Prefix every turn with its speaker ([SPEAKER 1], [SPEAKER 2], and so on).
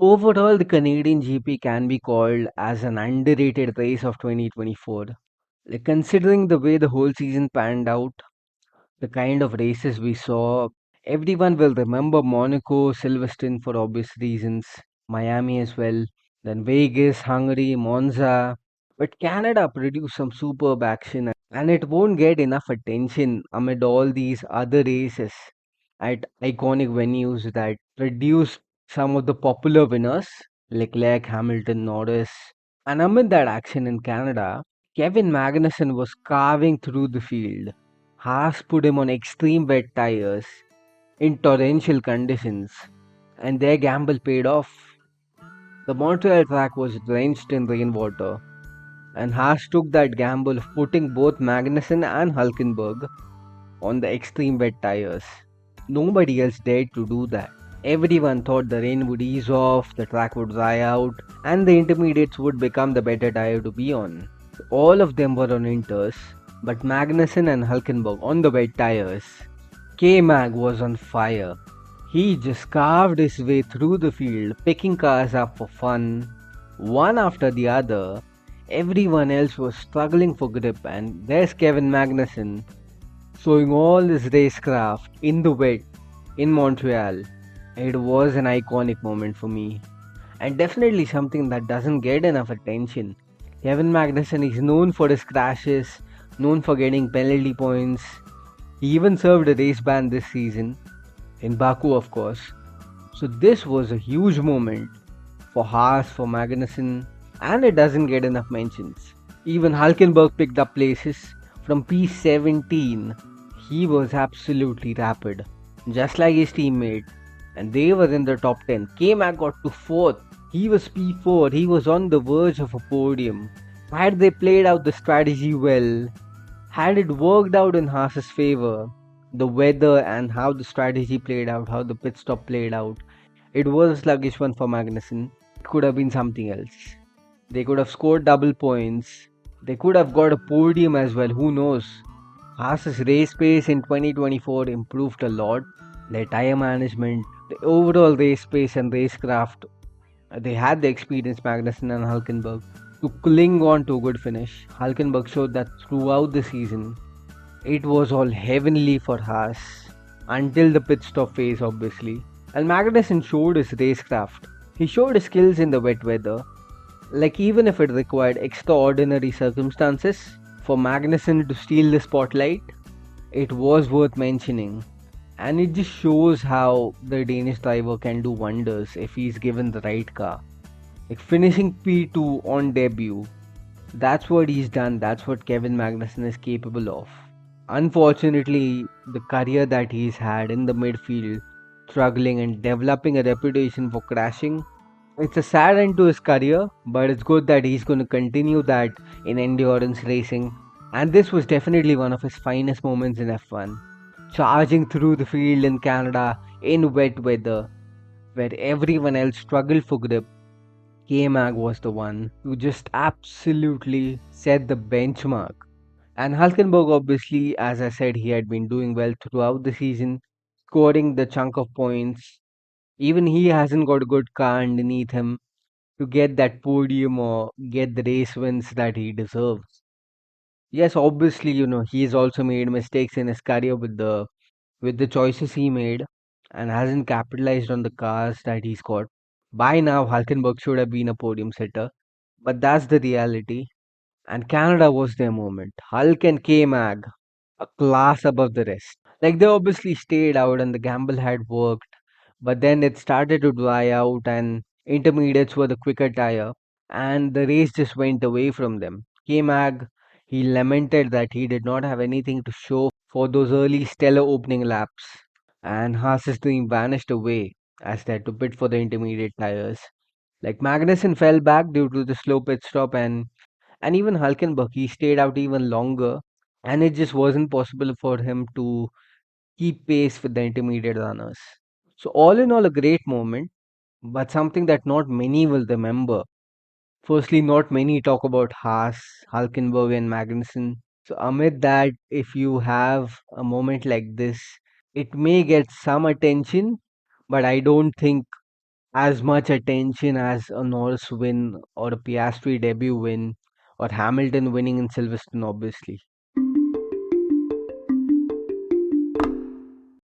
[SPEAKER 1] Overall, the Canadian GP can be called as an underrated race of 2024. Like considering the way the whole season panned out, the kind of races we saw, everyone will remember Monaco, Silverstone for obvious reasons, Miami as well, then Vegas, Hungary, Monza. But Canada produced some superb action and it won't get enough attention amid all these other races at iconic venues that produced some of the popular winners like Leclerc, Hamilton, Norris. And amid that action in Canada, Kevin Magnussen was carving through the field. Haas put him on extreme wet tires in torrential conditions, and their gamble paid off. The Montreal track was drenched in rainwater, and Haas took that gamble of putting both Magnussen and Hulkenberg on the extreme wet tires. Nobody else dared to do that. Everyone thought the rain would ease off, the track would dry out, and the intermediates would become the better tire to be on. All of them were on inters, but Magnussen and Hulkenberg on the wet tires. K Mag was on fire. He just carved his way through the field, picking cars up for fun, one after the other. Everyone else was struggling for grip, and there's Kevin Magnussen showing all his racecraft in the wet in Montreal. It was an iconic moment for me, and definitely something that doesn't get enough attention. Kevin Magnussen is known for his crashes, known for getting penalty points. He even served a race ban this season, in Baku, of course. So, this was a huge moment for Haas, for Magnussen, and it doesn't get enough mentions. Even Hulkenberg picked up places from P17. He was absolutely rapid, just like his teammate, and they were in the top 10. K-Mag got to 4th. He was P4. He was on the verge of a podium. Had they played out the strategy well, had it worked out in Haas's favor, the weather and how the strategy played out, how the pit stop played out, it was a sluggish one for Magnussen. It could have been something else. They could have scored double points. They could have got a podium as well. Who knows? Haas's race pace in 2024 improved a lot. Their tire management, the overall race pace and racecraft, they had the experience, Magnussen and Hulkenberg, to cling on to a good finish. Hulkenberg showed that throughout the season. It was all heavenly for Haas until the pit stop phase, obviously. And Magnussen showed his racecraft. He showed his skills in the wet weather. Like, even if it required extraordinary circumstances for Magnussen to steal the spotlight, it was worth mentioning. And it just shows how the Danish driver can do wonders if he's given the right car. Like finishing P2 on debut, that's what he's done, that's what Kevin Magnussen is capable of. Unfortunately, the career that he's had in the midfield, struggling and developing a reputation for crashing, it's a sad end to his career, but it's good that he's going to continue that in endurance racing. And this was definitely one of his finest moments in F1. Charging through the field in Canada in wet weather, where everyone else struggled for grip. K-Mag was the one who just absolutely set the benchmark. And Hulkenberg, obviously, as I said, he had been doing well throughout the season, scoring the chunk of points. Even he hasn't got a good car underneath him to get that podium or get the race wins that he deserves. Yes, obviously, he's also made mistakes in his career with the choices he made and hasn't capitalized on the cars that he's got. By now, Hulkenberg should have been a podium sitter, but that's the reality. And Canada was their moment. Hulk and K Mag, a class above the rest. Like they obviously stayed out and the gamble had worked, but then it started to dry out and intermediates were the quicker tire, and the race just went away from them. K Mag, he lamented that he did not have anything to show for those early stellar opening laps, and Haas's dream vanished away as they had to pit for the intermediate tires. Like Magnussen fell back due to the slow pit stop, and even Hulkenberg, he stayed out even longer, and it just wasn't possible for him to keep pace with the intermediate runners. So, all in all, a great moment, but something that not many will remember. Firstly, not many talk about Haas, Hulkenberg, and Magnussen. So, amid that, if you have a moment like this, it may get some attention, but I don't think as much attention as a Norris win or a Piastri debut win or Hamilton winning in Silverstone, obviously.